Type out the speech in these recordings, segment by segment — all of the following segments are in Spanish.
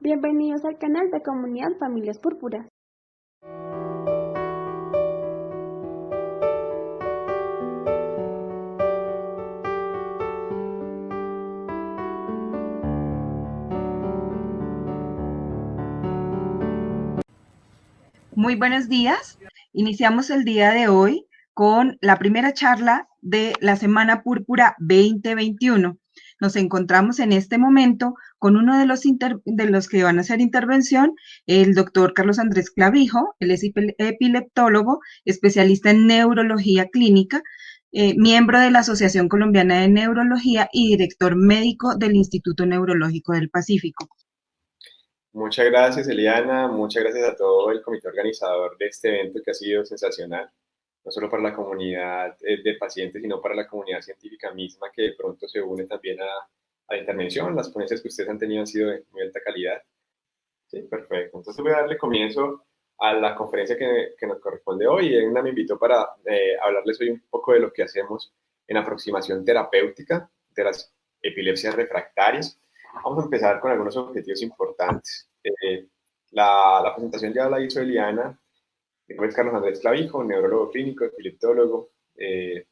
Bienvenidos al canal de Comunidad Familias Púrpuras. Muy buenos días. Iniciamos el día de hoy con la primera charla de la Semana Púrpura 2021. Nos encontramos en este momento con uno de los que van a hacer intervención, el doctor Carlos Andrés Clavijo. Él es epileptólogo, especialista en neurología clínica, miembro de la Asociación Colombiana de Neurología y director médico del Instituto Neurológico del Pacífico. Muchas gracias, Eliana. Muchas gracias a todo el comité organizador de este evento que ha sido sensacional, no solo para la comunidad de pacientes, sino para la comunidad científica misma que de pronto se une también a la intervención. Las ponencias que ustedes han tenido han sido de muy alta calidad. Sí, perfecto. Entonces voy a darle comienzo a la conferencia que nos corresponde hoy. Elena me invitó para hablarles hoy un poco de lo que hacemos en aproximación terapéutica de las epilepsias refractarias. Vamos a empezar con algunos objetivos importantes. La presentación ya la hizo Eliana. Después Carlos Andrés Clavijo, neurólogo clínico, epileptólogo, en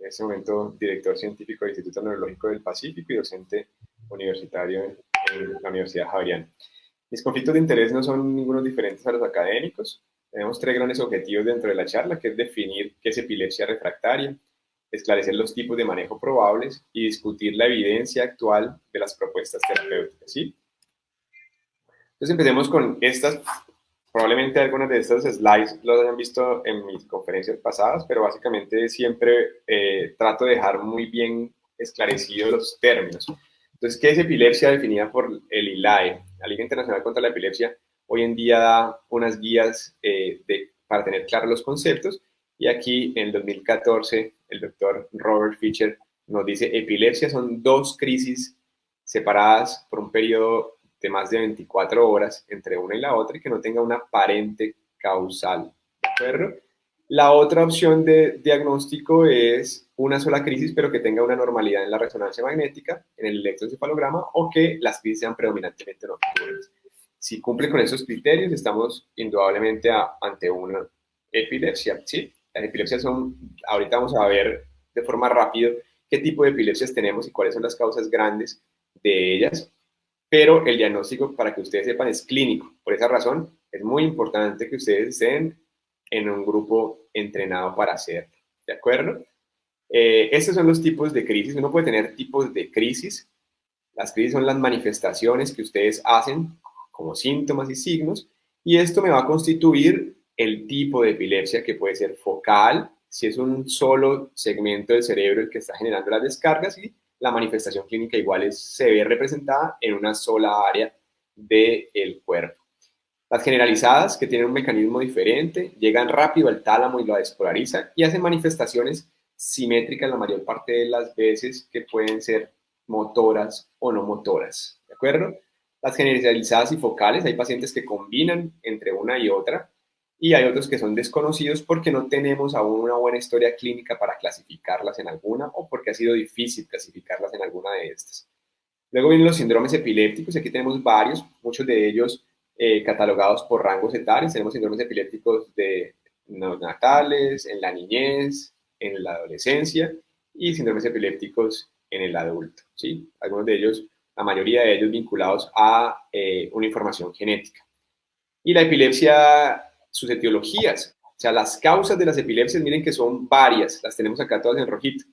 este momento director científico del Instituto Neurológico del Pacífico y docente universitario en la Universidad Javeriana. Mis conflictos de interés no son ninguno diferentes a los académicos. Tenemos tres grandes objetivos dentro de la charla, que es definir qué es epilepsia refractaria, esclarecer los tipos de manejo probables y discutir la evidencia actual de las propuestas terapéuticas, ¿sí? Entonces empecemos con estas. Probablemente algunas de estas slides los hayan visto en mis conferencias pasadas, pero básicamente siempre trato de dejar muy bien esclarecidos los términos. Entonces, ¿qué es epilepsia definida por el ILAE? La Liga Internacional contra la Epilepsia hoy en día da unas guías para tener claros los conceptos, y aquí en el 2014 el doctor Robert Fisher nos dice: epilepsia son dos crisis separadas por un periodo de más de 24 horas entre una y la otra y que no tenga una aparente causal. ¿De acuerdo? La otra opción de diagnóstico es una sola crisis, pero que tenga una normalidad en la resonancia magnética, en el electroencefalograma, o que las crisis sean predominantemente nocturnas. Si cumple con esos criterios, estamos indudablemente ante una epilepsia, ¿sí? Las epilepsias son, ahorita vamos a ver de forma rápida qué tipo de epilepsias tenemos y cuáles son las causas grandes de ellas, pero el diagnóstico, para que ustedes sepan, es clínico. Por esa razón, es muy importante que ustedes estén en un grupo entrenado para hacerlo, ¿de acuerdo? Estos son los tipos de crisis. Uno puede tener tipos de crisis. Las crisis son las manifestaciones que ustedes hacen como síntomas y signos, y esto me va a constituir el tipo de epilepsia, que puede ser focal, si es un solo segmento del cerebro el que está generando las descargas, y la manifestación clínica igual se ve representada en una sola área del cuerpo. Las generalizadas, que tienen un mecanismo diferente, llegan rápido al tálamo y lo despolarizan y hacen manifestaciones simétricas la mayor parte de las veces, que pueden ser motoras o no motoras, ¿de acuerdo? Las generalizadas y focales, hay pacientes que combinan entre una y otra, y hay otros que son desconocidos porque no tenemos aún una buena historia clínica para clasificarlas en alguna, o porque ha sido difícil clasificarlas en alguna de estas. Luego vienen los síndromes epilépticos, y aquí tenemos varios, muchos de ellos catalogados por rangos etarios. Tenemos síndromes epilépticos de neonatales, en la niñez, en la adolescencia, y síndromes epilépticos en el adulto, ¿sí? Algunos de ellos, la mayoría de ellos vinculados a una información genética. Y la epilepsia, sus etiologías, o sea, las causas de las epilepsias, miren que son varias, las tenemos acá todas en rojito.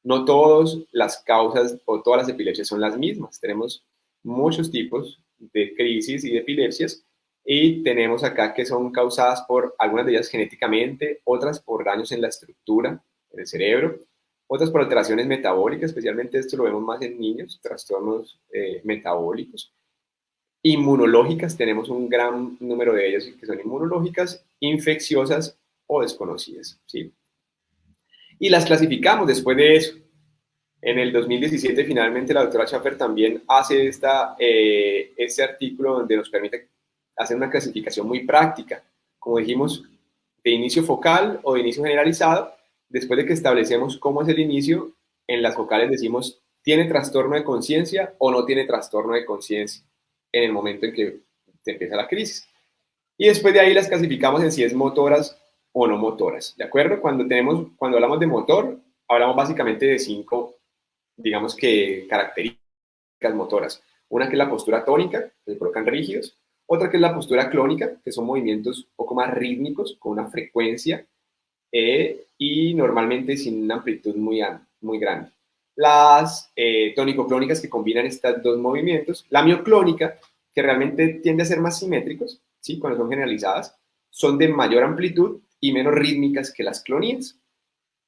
No todas las causas o todas las epilepsias son las mismas. Tenemos muchos tipos de crisis y de epilepsias, y tenemos acá que son causadas por algunas de ellas genéticamente, otras por daños en la estructura del cerebro, otras por alteraciones metabólicas, especialmente esto lo vemos más en niños, trastornos metabólicos. Inmunológicas, tenemos un gran número de ellas que son inmunológicas, infecciosas o desconocidas, ¿sí? Y las clasificamos después de eso. En el 2017, finalmente, la doctora Schaffer también hace este artículo donde nos permite hacer una clasificación muy práctica, como dijimos, de inicio focal o de inicio generalizado. Después de que establecemos cómo es el inicio, en las focales decimos, ¿tiene trastorno de conciencia o no tiene trastorno de conciencia? en el momento en que te empieza la crisis. Y después de ahí las clasificamos en si es motoras o no motoras, ¿de acuerdo? Cuando hablamos de motor, hablamos básicamente de 5, digamos que características motoras. Una que es la postura tónica, que se colocan rígidos. Otra que es la postura clónica, que son movimientos un poco más rítmicos, con una frecuencia y normalmente sin una amplitud muy grande. Las tónico-clónicas que combinan estos dos movimientos. La mioclónica, que realmente tiende a ser más simétricos, ¿sí? Cuando son generalizadas, son de mayor amplitud y menos rítmicas que las clonías.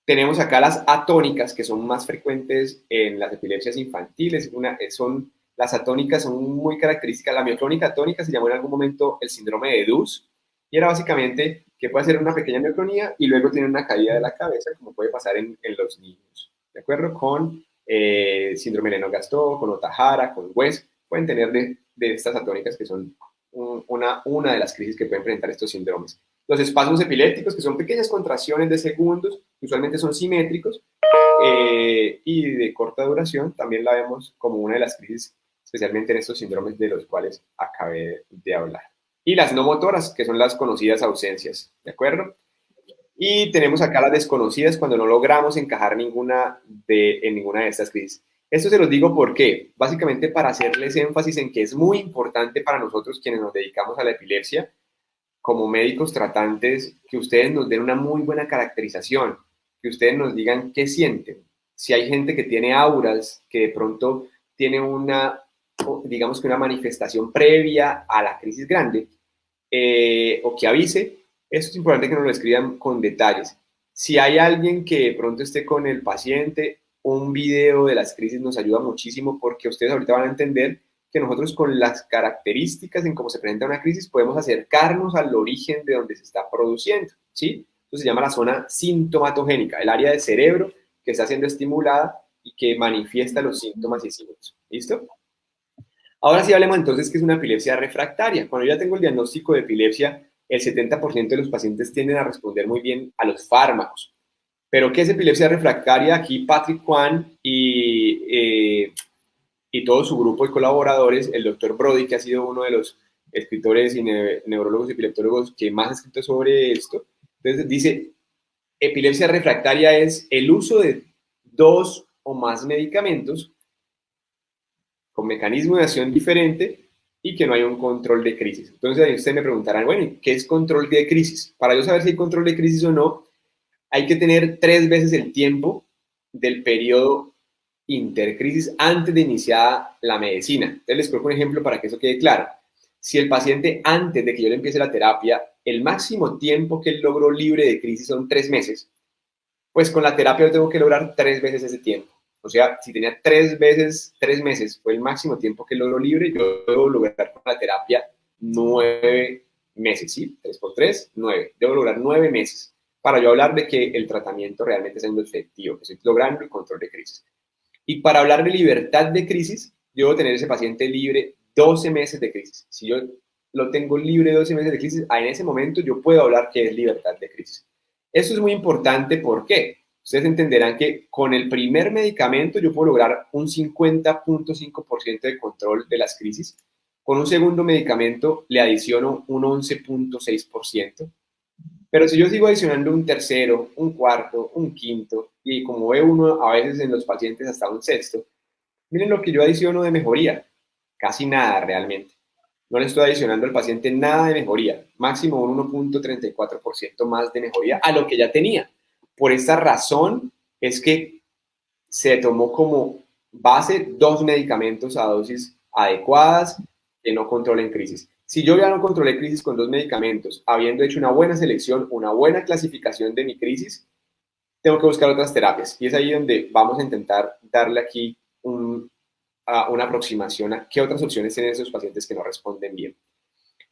Tenemos acá las atónicas, que son más frecuentes en las epilepsias infantiles. Las atónicas son muy características. La mioclónica atónica se llamó en algún momento el síndrome de Dus, y era básicamente que puede ser una pequeña mioclonía y luego tiene una caída de la cabeza, como puede pasar en los niños. ¿De acuerdo? Con síndrome de Lennox-Gastaut, con Ohtahara, con West, pueden tener de estas atónicas que son una de las crisis que pueden presentar estos síndromes. Los espasmos epilépticos, que son pequeñas contracciones de segundos, usualmente son simétricos y de corta duración, también la vemos como una de las crisis, especialmente en estos síndromes de los cuales acabé de hablar. Y las no motoras, que son las conocidas ausencias, ¿de acuerdo? Y tenemos acá las desconocidas cuando no logramos encajar en ninguna de estas crisis. Esto se los digo porque, básicamente para hacerles énfasis en que es muy importante para nosotros quienes nos dedicamos a la epilepsia, como médicos tratantes, que ustedes nos den una muy buena caracterización, que ustedes nos digan qué sienten. Si hay gente que tiene auras, que de pronto tiene digamos que una manifestación previa a la crisis grande, o que avise, eso es importante que nos lo escriban con detalles. Si hay alguien que de pronto esté con el paciente, un video de las crisis nos ayuda muchísimo, porque ustedes ahorita van a entender que nosotros con las características en cómo se presenta una crisis podemos acercarnos al origen de donde se está produciendo, ¿sí? Eso se llama la zona sintomatogénica, el área del cerebro que está siendo estimulada y que manifiesta los síntomas y signos. ¿Listo? Ahora sí hablemos entonces qué es una epilepsia refractaria. Cuando yo ya tengo el diagnóstico de epilepsia, el 70% de los pacientes tienden a responder muy bien a los fármacos. ¿Pero qué es epilepsia refractaria? Aquí Patrick Kwan y todo su grupo de colaboradores, el doctor Brody, que ha sido uno de los escritores y neurólogos y epileptólogos que más ha escrito sobre esto, entonces dice, epilepsia refractaria es el uso de 2 o más medicamentos con mecanismo de acción diferente y que no hay un control de crisis. Entonces ahí ustedes me preguntarán, bueno, ¿qué es control de crisis? Para yo saber si hay control de crisis o no, hay que tener 3 veces el tiempo del periodo intercrisis antes de iniciar la medicina. Entonces les coloco un ejemplo para que eso quede claro. Si el paciente, antes de que yo le empiece la terapia, el máximo tiempo que él logró libre de crisis son 3 meses, pues con la terapia yo tengo que lograr 3 veces ese tiempo. O sea, si tenía 3 meses fue el máximo tiempo que logró libre, yo debo lograr con la terapia 9 meses, ¿sí? 3 por 3, 9. Debo lograr 9 meses para yo hablar de que el tratamiento realmente es siendo efectivo, que estoy logrando el control de crisis. Y para hablar de libertad de crisis, yo debo tener ese paciente libre 12 meses de crisis. Si yo lo tengo libre 12 meses de crisis, en ese momento yo puedo hablar que es libertad de crisis. Eso es muy importante, ¿por qué? Ustedes entenderán que con el primer medicamento yo puedo lograr un 50.5% de control de las crisis. Con un segundo medicamento le adiciono un 11.6%. Pero si yo sigo adicionando un tercero, un cuarto, un quinto, y como ve uno a veces en los pacientes hasta un sexto, miren lo que yo adiciono de mejoría. Casi nada realmente. No le estoy adicionando al paciente nada de mejoría. Máximo un 1.34% más de mejoría a lo que ya tenía. Por esta razón es que se tomó como base 2 medicamentos a dosis adecuadas que no controlen crisis. Si yo ya no controlé crisis con 2 medicamentos, habiendo hecho una buena selección, una buena clasificación de mi crisis, tengo que buscar otras terapias. Y es ahí donde vamos a intentar darle aquí una aproximación a qué otras opciones tienen esos pacientes que no responden bien.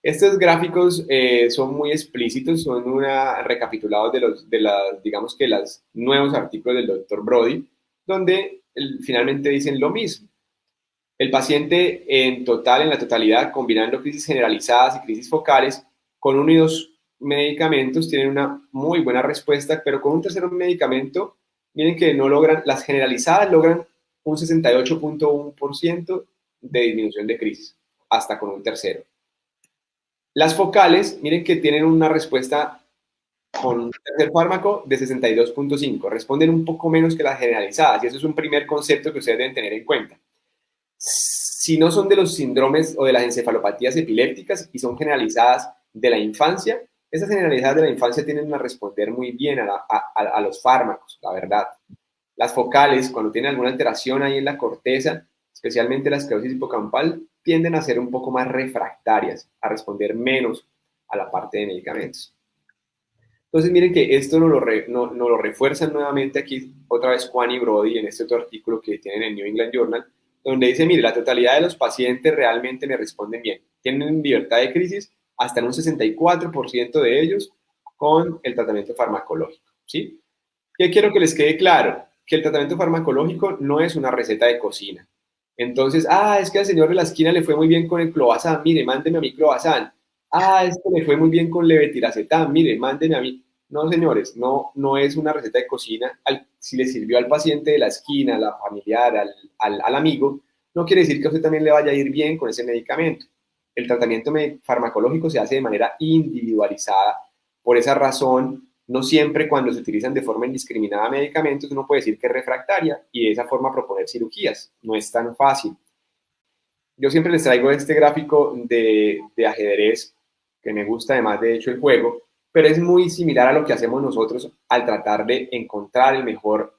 Estos gráficos son muy explícitos, son recapitulados digamos que los nuevos artículos del doctor Brody, donde finalmente dicen lo mismo. El paciente en la totalidad, combinando crisis generalizadas y crisis focales, con 1 y 2 medicamentos tienen una muy buena respuesta, pero con un tercer medicamento, miren que no logran, las generalizadas logran un 68.1% de disminución de crisis. hasta con un tercero. Las focales, miren que tienen una respuesta con un tercer fármaco de 62.5, responden un poco menos que las generalizadas, y eso es un primer concepto que ustedes deben tener en cuenta. Si no son de los síndromes o de las encefalopatías epilépticas y son generalizadas de la infancia, esas generalizadas de la infancia tienden a responder muy bien a los fármacos, la verdad. Las focales, cuando tienen alguna alteración ahí en la corteza, especialmente la esclerosis hipocampal, tienden a ser un poco más refractarias, a responder menos a la parte de medicamentos. Entonces miren que esto nos lo refuerzan nuevamente aquí otra vez Juan y Brody en este otro artículo que tienen en New England Journal, donde dice, mire, la totalidad de los pacientes realmente me responden bien. Tienen libertad de crisis hasta en un 64% de ellos con el tratamiento farmacológico, ¿sí? ¿Qué quiero que les quede claro? Que el tratamiento farmacológico no es una receta de cocina. Entonces, es que al señor de la esquina le fue muy bien con el clobazam, mire, mándeme a mí clobazam. Es que le fue muy bien con levetiracetam, mire, mándeme a mí. No, señores, no es una receta de cocina. Si le sirvió al paciente de la esquina, al familiar, al amigo, no quiere decir que a usted también le vaya a ir bien con ese medicamento. El tratamiento farmacológico se hace de manera individualizada. Por esa razón, no siempre cuando se utilizan de forma indiscriminada medicamentos uno puede decir que es refractaria y de esa forma proponer cirugías. No es tan fácil. Yo siempre les traigo este gráfico de ajedrez, que me gusta además de hecho el juego, pero es muy similar a lo que hacemos nosotros al tratar de encontrar el mejor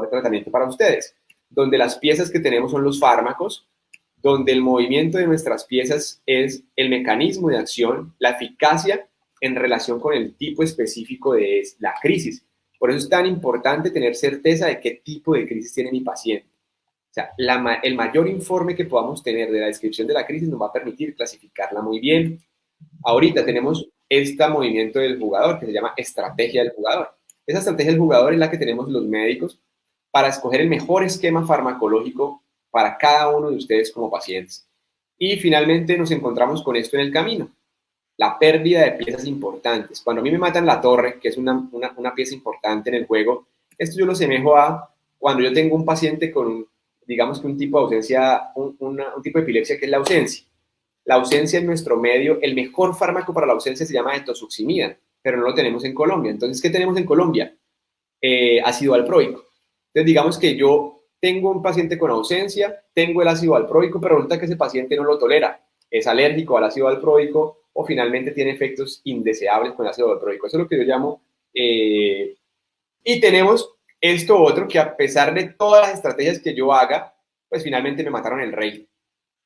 tratamiento para ustedes, donde las piezas que tenemos son los fármacos, donde el movimiento de nuestras piezas es el mecanismo de acción, la eficacia en relación con el tipo específico de la crisis. Por eso es tan importante tener certeza de qué tipo de crisis tiene mi paciente. O sea, el mayor informe que podamos tener de la descripción de la crisis nos va a permitir clasificarla muy bien. Ahorita tenemos este movimiento del jugador que se llama estrategia del jugador. Esa estrategia del jugador es la que tenemos los médicos para escoger el mejor esquema farmacológico para cada uno de ustedes como pacientes. Y finalmente nos encontramos con esto en el camino, la pérdida de piezas importantes. Cuando a mí me matan la torre, que es una pieza importante en el juego, esto yo lo asemejo a cuando yo tengo un paciente con, digamos que un tipo de ausencia, un tipo de epilepsia que es la ausencia. La ausencia en nuestro medio, el mejor fármaco para la ausencia se llama etosuximida, pero no lo tenemos en Colombia. Entonces, ¿qué tenemos en Colombia? Ácido valproico. Entonces, digamos que yo tengo un paciente con ausencia, tengo el ácido valproico, pero resulta que ese paciente no lo tolera, es alérgico al ácido valproico o finalmente tiene efectos indeseables con el ácido valproico. Eso es lo que yo llamo... y tenemos esto otro que a pesar de todas las estrategias que yo haga, pues finalmente me mataron el rey.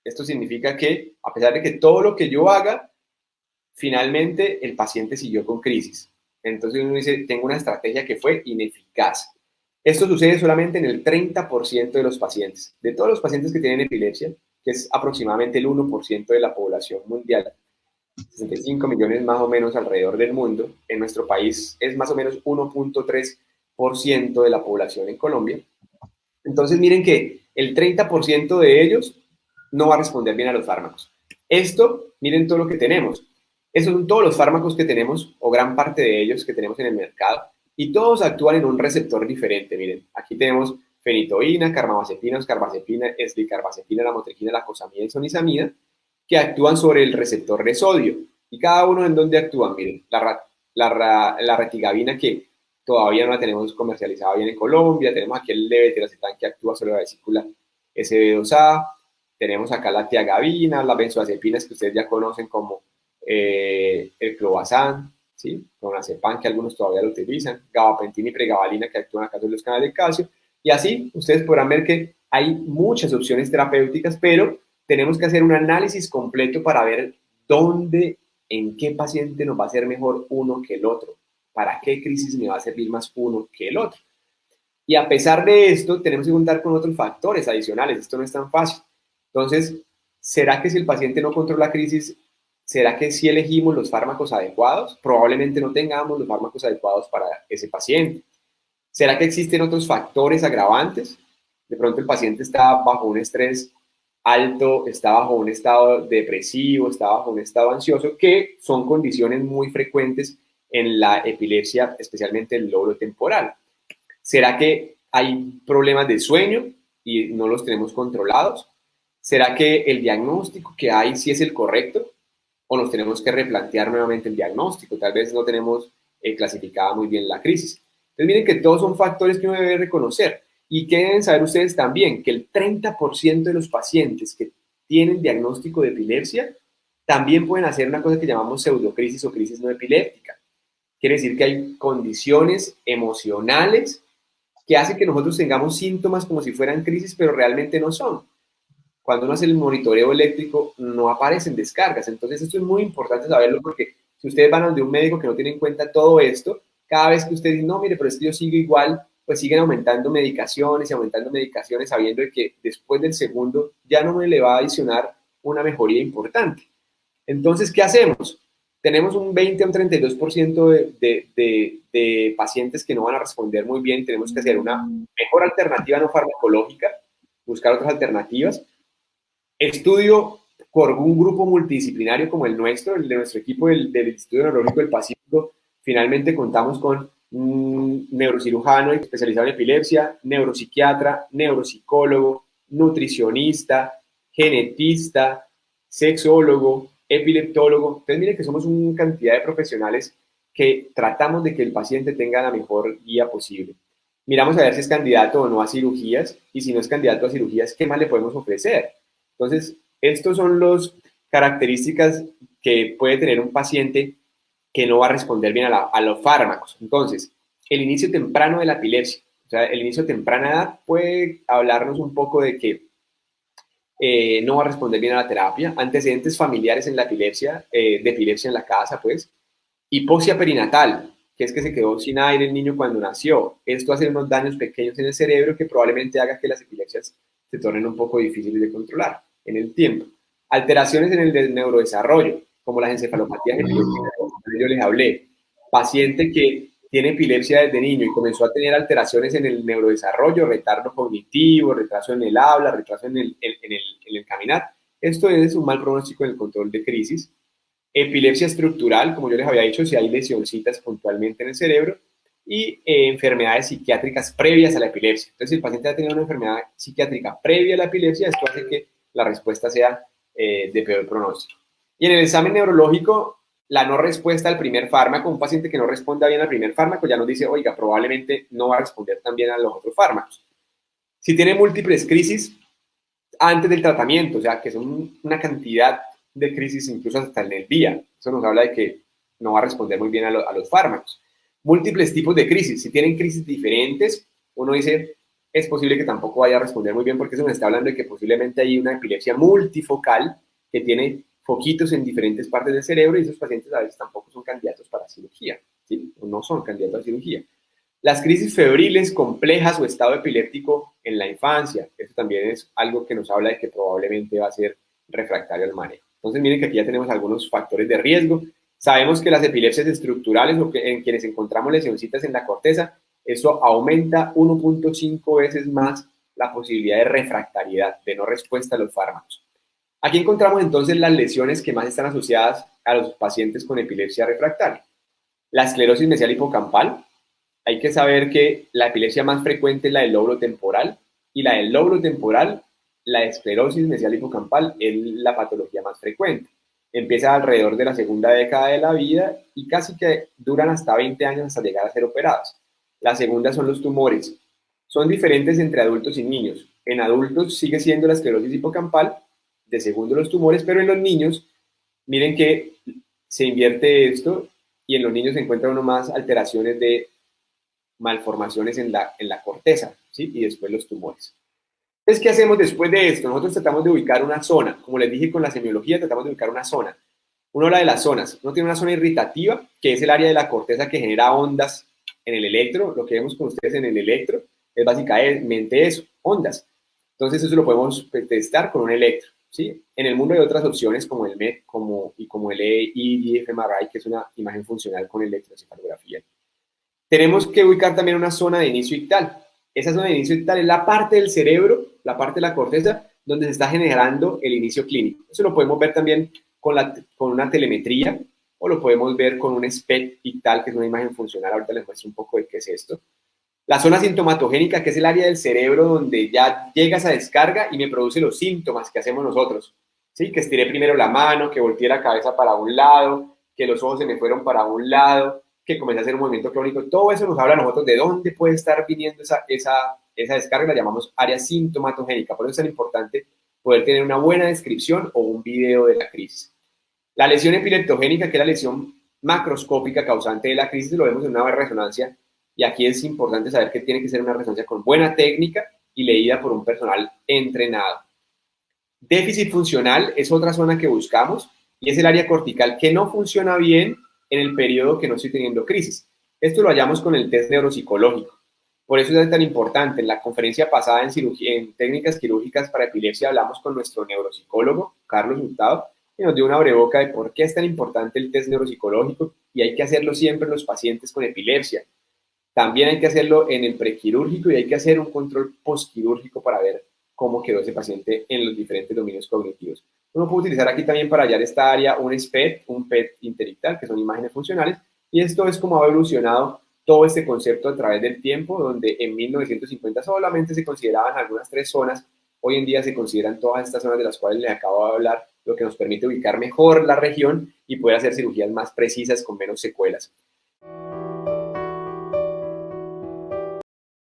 Esto significa que a pesar de que todo lo que yo haga, finalmente el paciente siguió con crisis. Entonces uno dice, tengo una estrategia que fue ineficaz. Esto sucede solamente en el 30% de los pacientes. De todos los pacientes que tienen epilepsia, que es aproximadamente el 1% de la población mundial, 65 millones más o menos alrededor del mundo, en nuestro país es más o menos 1.3% de la población en Colombia. Entonces miren que el 30% de ellos no va a responder bien a los fármacos. Esto, miren todo lo que tenemos. Esos son todos los fármacos que tenemos, o gran parte de ellos que tenemos en el mercado, y todos actúan en un receptor diferente. Miren, aquí tenemos fenitoína, carbamazepina, oscarbazepina, eslicarbazepina, lamotrigina, lacosamida y sonizamida, que actúan sobre el receptor de sodio. Y cada uno en dónde actúan. Miren, la retigabina que todavía no la tenemos comercializada bien en Colombia. Tenemos aquí el levetiracetam que actúa sobre la vesícula SB2A. Tenemos acá la tiagabina, las benzodiazepinas que ustedes ya conocen como el clobazam, ¿sí? Clonazepam, que algunos todavía lo utilizan, gabapentina y pregabalina que actúan acá sobre los canales de calcio. Y así ustedes podrán ver que hay muchas opciones terapéuticas, pero tenemos que hacer un análisis completo para ver en qué paciente nos va a ser mejor uno que el otro, para qué crisis me va a servir más uno que el otro. Y a pesar de esto, tenemos que contar con otros factores adicionales. Esto no es tan fácil. Entonces, ¿será que si el paciente no controla crisis, será que si elegimos los fármacos adecuados? Probablemente no tengamos los fármacos adecuados para ese paciente. ¿Será que existen otros factores agravantes? De pronto el paciente está bajo un estrés alto, está bajo un estado depresivo, está bajo un estado ansioso, que son condiciones muy frecuentes en la epilepsia, especialmente el lóbulo temporal. ¿Será que hay problemas de sueño y no los tenemos controlados? ¿Será que el diagnóstico que hay sí es el correcto? ¿O nos tenemos que replantear nuevamente el diagnóstico? Tal vez no tenemos clasificada muy bien la crisis. Entonces miren que todos son factores que uno debe reconocer. Y que deben saber ustedes también, que el 30% de los pacientes que tienen diagnóstico de epilepsia también pueden hacer una cosa que llamamos pseudocrisis o crisis no epiléptica. Quiere decir que hay condiciones emocionales que hacen que nosotros tengamos síntomas como si fueran crisis, pero realmente no son. Cuando uno hace el monitoreo eléctrico, no aparecen descargas. Entonces, esto es muy importante saberlo porque si ustedes van a donde un médico que no tiene en cuenta todo esto, cada vez que usted dice, no, mire, pero es que yo sigo igual, pues siguen aumentando medicaciones y aumentando medicaciones, sabiendo de que después del segundo ya no le va a adicionar una mejoría importante. Entonces, ¿qué hacemos? Tenemos un 20 o un 32% de pacientes que no van a responder muy bien. Tenemos que hacer una mejor alternativa no farmacológica, buscar otras alternativas. Estudio por un grupo multidisciplinario como el nuestro, el de nuestro equipo del Instituto Neurológico del Pacífico. Finalmente contamos con un neurocirujano especializado en epilepsia, neuropsiquiatra, neuropsicólogo, nutricionista, genetista, sexólogo, epileptólogo. Entonces, miren que somos una cantidad de profesionales que tratamos de que el paciente tenga la mejor guía posible. Miramos a ver si es candidato o no a cirugías, y si no es candidato a cirugías, ¿qué más le podemos ofrecer? Entonces, estos son las características que puede tener un paciente que no va a responder bien a los fármacos. Entonces, el inicio temprano de la epilepsia, o sea, el inicio temprana edad puede hablarnos un poco de que no va a responder bien a la terapia, antecedentes familiares en la epilepsia, de epilepsia en la casa, pues, hipoxia perinatal, que es que se quedó sin aire el niño cuando nació. Esto hace unos daños pequeños en el cerebro que probablemente haga que las epilepsias se tornen un poco difíciles de controlar en el tiempo. Alteraciones en el neurodesarrollo, como las encefalopatías epilépticas, yo les hablé. Paciente que tiene epilepsia desde niño y comenzó a tener alteraciones en el neurodesarrollo, retardo cognitivo, retraso en el habla, retraso en el caminar. Esto es un mal pronóstico en el control de crisis. Epilepsia estructural, como yo les había dicho, si hay lesioncitas puntualmente en el cerebro, y enfermedades psiquiátricas previas a la epilepsia. Entonces, si el paciente ha tenido una enfermedad psiquiátrica previa a la epilepsia, esto hace que la respuesta sea de peor pronóstico. Y en el examen neurológico, la no respuesta al primer fármaco, un paciente que no responda bien al primer fármaco ya nos dice, oiga, probablemente no va a responder tan bien a los otros fármacos. Si tiene múltiples crisis antes del tratamiento, o sea, que son una cantidad de crisis incluso hasta en el día, eso nos habla de que no va a responder muy bien a los fármacos. Múltiples tipos de crisis, si tienen crisis diferentes, uno dice, es posible que tampoco vaya a responder muy bien porque eso nos está hablando de que posiblemente hay una epilepsia multifocal que tiene foquitos en diferentes partes del cerebro y esos pacientes a veces tampoco son candidatos para cirugía, ¿sí? O no son candidatos a cirugía. Las crisis febriles complejas o estado epiléptico en la infancia, eso también es algo que nos habla de que probablemente va a ser refractario al manejo. Entonces miren que aquí ya tenemos algunos factores de riesgo. Sabemos que las epilepsias estructurales o que en quienes encontramos lesioncitas en la corteza, eso aumenta 1.5 veces más la posibilidad de refractariedad, de no respuesta a los fármacos. Aquí encontramos entonces las lesiones que más están asociadas a los pacientes con epilepsia refractaria. La esclerosis mesial hipocampal. Hay que saber que la epilepsia más frecuente es la del lóbulo temporal, y la del lóbulo temporal, la esclerosis mesial hipocampal, es la patología más frecuente. Empieza alrededor de la segunda década de la vida y casi que duran hasta 20 años hasta llegar a ser operados. La segunda son los tumores. Son diferentes entre adultos y niños. En adultos sigue siendo la esclerosis hipocampal, de segundo los tumores, pero en los niños, miren que se invierte esto y en los niños se encuentra uno más alteraciones de malformaciones en la corteza, ¿sí? Y después los tumores. Entonces, ¿qué hacemos después de esto? Nosotros tratamos de ubicar una zona. Como les dije con la semiología, tratamos de ubicar una zona. Uno habla de las zonas. Uno tiene una zona irritativa, que es el área de la corteza que genera ondas en el electro. Lo que vemos con ustedes en el electro es básicamente eso, ondas. Entonces, eso lo podemos testar con un electro, ¿sí? En el mundo hay otras opciones como el MET como el EEG-fMRI, que es una imagen funcional con electroencefalografía. Tenemos que ubicar también una zona de inicio ictal. Esa zona de inicio ictal es la parte del cerebro, la parte de la corteza, donde se está generando el inicio clínico. Eso lo podemos ver también con una telemetría, o lo podemos ver con un SPECT ictal, que es una imagen funcional. Ahorita les muestro un poco de qué es esto. La zona sintomatogénica, que es el área del cerebro donde ya llega esa descarga y me produce los síntomas que hacemos nosotros, ¿sí? Que estiré primero la mano, que volteé la cabeza para un lado, que los ojos se me fueron para un lado, que comencé a hacer un movimiento crónico. Todo eso nos habla a nosotros de dónde puede estar viniendo esa descarga, la llamamos área sintomatogénica. Por eso es tan importante poder tener una buena descripción o un video de la crisis. La lesión epileptogénica, que es la lesión macroscópica causante de la crisis, lo vemos en una resonancia, y aquí es importante saber que tiene que ser una resonancia con buena técnica y leída por un personal entrenado. Déficit funcional es otra zona que buscamos y es el área cortical que no funciona bien en el periodo que no estoy teniendo crisis. Esto lo hallamos con el test neuropsicológico. Por eso es tan importante. En la conferencia pasada en técnicas quirúrgicas para epilepsia hablamos con nuestro neuropsicólogo, Carlos Hurtado, y nos dio una abrebocas de por qué es tan importante el test neuropsicológico y hay que hacerlo siempre en los pacientes con epilepsia. También hay que hacerlo en el prequirúrgico y hay que hacer un control postquirúrgico para ver cómo quedó ese paciente en los diferentes dominios cognitivos. Uno puede utilizar aquí también para hallar esta área un SPECT, un PET interictal, que son imágenes funcionales, y esto es como ha evolucionado todo este concepto a través del tiempo, donde en 1950 solamente se consideraban algunas 3 zonas, hoy en día se consideran todas estas zonas de las cuales les acabo de hablar, lo que nos permite ubicar mejor la región y poder hacer cirugías más precisas con menos secuelas.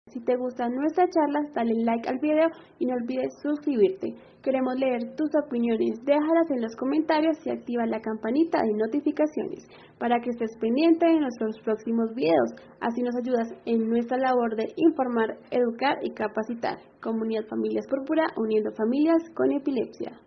Si te gustan nuestras charlas, dale like al video y no olvides suscribirte. Queremos leer tus opiniones, déjalas en los comentarios y activa la campanita de notificaciones para que estés pendiente de nuestros próximos videos. Así nos ayudas en nuestra labor de informar, educar y capacitar. Comunidad Familias Púrpura, uniendo familias con epilepsia.